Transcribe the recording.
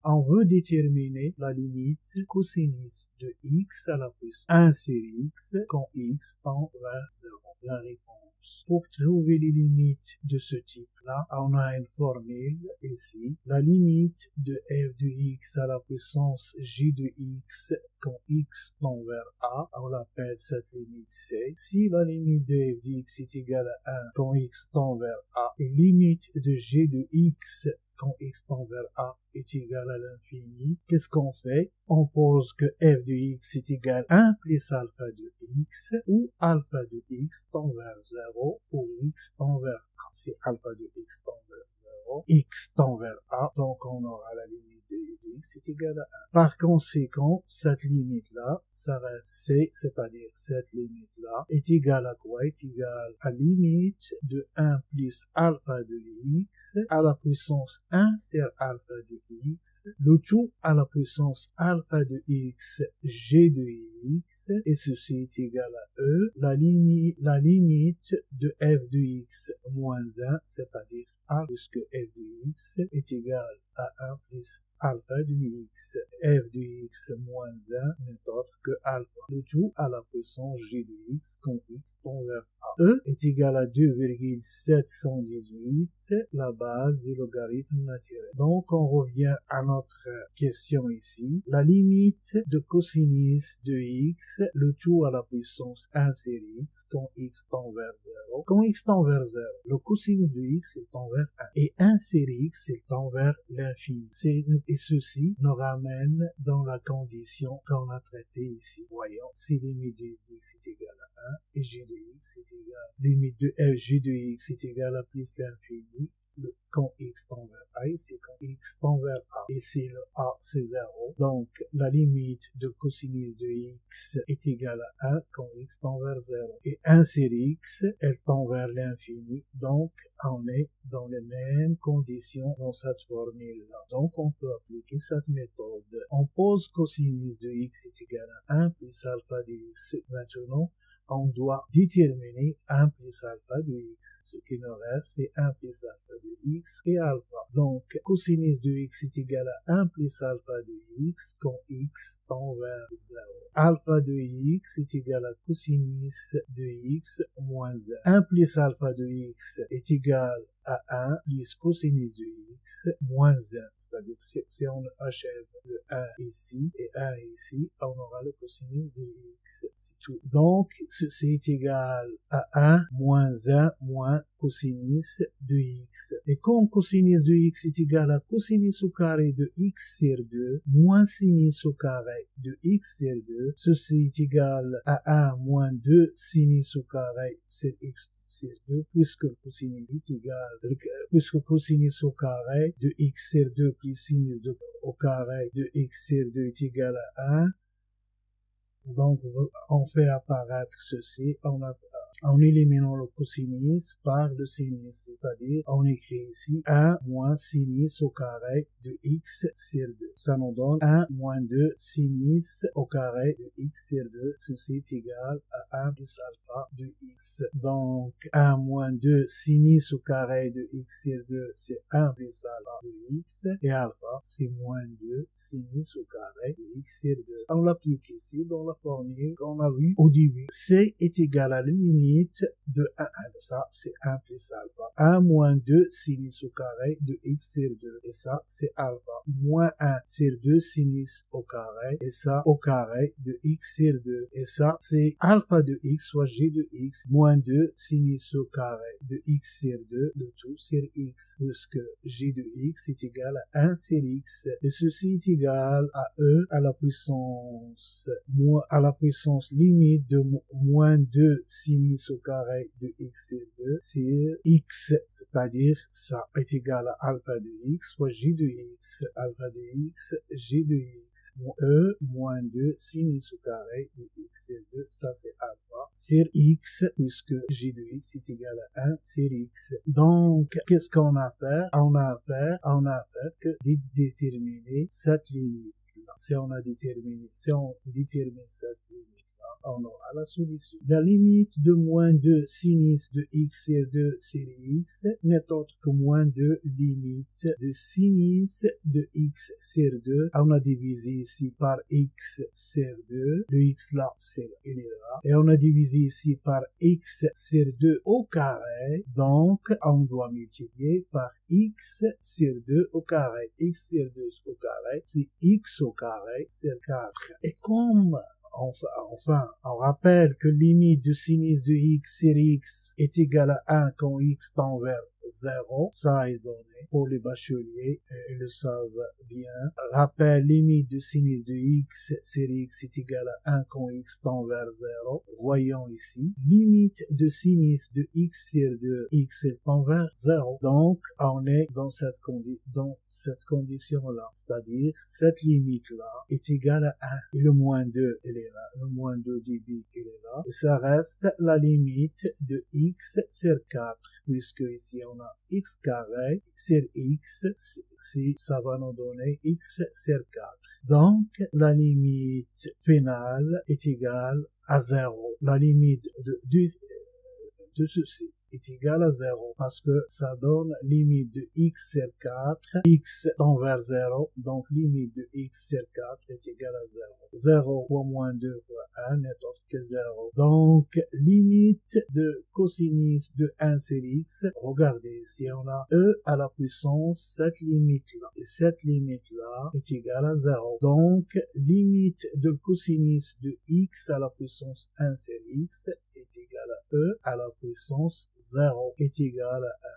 On veut déterminer la limite cosinus de x à la puissance 1 sur x quand x tend vers 0. La réponse. Pour trouver les limites de ce type-là, on a une formule ici. La limite de f de x à la puissance j de x quand x tend vers a, on l'appelle cette limite c. Si la limite de f de x est égale à 1 quand x tend vers a, et limite de g de x quand x tend vers a est égal à l'infini, qu'est-ce qu'on fait? On pose que f de x est égal à 1 plus alpha de x, ou alpha de x tend vers 0, ou x tend vers a. Si alpha de x tend vers 0, x tend vers a, donc on aura la limite de f de x est égal à 1. Par conséquent, cette limite-là, ça reste c, c'est-à-dire cette limite-là, est égale à quoi? Est égale à limite de 1 plus alpha de x à la puissance 1 sur alpha de x, le tout à la puissance alpha de x, g de x, et ceci est égal à e, la limite de f de x moins 1, c'est-à-dire a, puisque f de x est égal à 1 plus alpha de x. F de x moins 1 n'est autre que alpha. Le tout à la puissance g de x quand x tend vers a. E est égal à 2,718, la base du logarithme naturel. Donc on revient à notre question ici. La limite de cosinus de x, le tout à la puissance 1 sur x quand x tend vers 0. Quand x tend vers 0, le cosinus de x il tend vers 1. Et 1 sur x il tend vers l'infini. Et ceci nous ramène dans la condition qu'on a traitée ici. Voyons, si limite de x est égal à 1 et g de x est égal, limite de f g de x est égal à plus l'infini, quand x tend vers a, c'est quand x tend vers a. Ici, le a, c'est 0. Donc, la limite de cosinus de x est égale à 1 quand x tend vers 0. Et 1 sur x, elle tend vers l'infini. Donc, on est dans les mêmes conditions dans cette formule-là. Donc, on peut appliquer cette méthode. On pose cosinus de x est égal à 1 plus alpha de x. Maintenant, on doit déterminer 1 plus alpha de x. Ce qui nous reste, c'est 1 plus alpha de x et alpha. Donc, cosinus de x est égal à 1 plus alpha de x quand x tend vers 0. Alpha de x est égal à cosinus de x moins 1. 1 plus alpha de x est égal à 1 plus cosinus de x moins 1. C'est-à-dire, si on achève le 1 ici et 1 ici, on aura le cosinus de x. C'est tout. Donc, ceci est égal à 1 moins 1 moins cosinus de x. Et comme cosinus de x est égal à cosinus au carré de x sur 2 moins sinus au carré de x sur 2, ceci est égal à 1 moins 2 sinus au carré sur x sur 2, puisque le cosinus est égal, puisque cosinus au carré de x sur 2 plus sinus au carré de x sur 2 est égal à 1. Donc, on fait apparaître ceci en éliminant le cosinus par le sinus, c'est-à-dire on écrit ici 1 moins sinus au carré de x sur 2. Ça nous donne 1 moins 2 sinus au carré de x sur 2. Ceci est égal à 1 plus alpha de x. Donc 1 moins 2 sinus au carré de x sur 2, c'est 1 plus alpha de x. Et alpha, c'est moins 2 sinus au carré de x sur 2. On l'applique ici dans la formule qu'on a vue au début. C est égal à la limite de 1 à ça, c'est 1 plus alpha. 1 moins 2 sinus au carré de x sur 2. Et ça, c'est alpha. Moins 1 sur 2 sinus au carré. Et ça, au carré de x sur 2. Et ça, c'est alpha de x, soit g de x, moins 2 sinus au carré de x sur 2, le tout sur x. Puisque g de x est égal à 1 sur x. Et ceci est égal à e à la puissance limite de moins 2 sinus au carré de x sur 2 sur x, c'est-à-dire ça est égal à alpha de x soit g de x, alpha de x, g de x, e moins 2 sinus au carré de x sur 2, ça c'est alpha, sur x, puisque g de x est égal à 1 sur x. Donc, qu'est-ce qu'on a à faire? On a à faire que de déterminer cette limite. Si on détermine cette limite, on aura la solution. La limite de moins 2 sinus de x sur 2 sur x n'est autre que moins 2 limite de sinus de x sur 2. On a divisé ici par x sur 2. Le x là, il est là. Et on a divisé ici par x sur 2 au carré. Donc, on doit multiplier par x sur 2 au carré. X sur 2 au carré, c'est x au carré sur 4. Et comme Enfin, on rappelle que limite du sinus de x sur x est égale à 1 quand x tend vers 0. Ça est donné pour les bacheliers, ils le savent bien. Rappel, limite du sinus de x sur x est égale à 1 quand x tend vers 0. Voyons ici. Limite de sinus de x sur 2, x tend vers 0. Donc, on est dans cette condition-là. C'est-à-dire, cette limite-là est égale à 1. Et le moins 2, il est là. Le moins 2 dB, il est là. Et ça reste la limite de x sur 4. Puisque ici, on a x carré sur x, ça va nous donner x sur 4. Donc, la limite finale est égale à 0. La limite de ceci est égal à 0 parce que ça donne limite de x sur 4, x tend vers 0, donc limite de x sur 4 est égal à 0. 0 fois moins 2 fois 1 n'est autre que 0. Donc, limite de cosinus de 1 sur x, regardez, ici on a e à la puissance, cette limite-là, et cette limite-là est égale à 0. Donc, limite de cosinus de x à la puissance 1 sur x est égale à e à la puissance 0 est égal à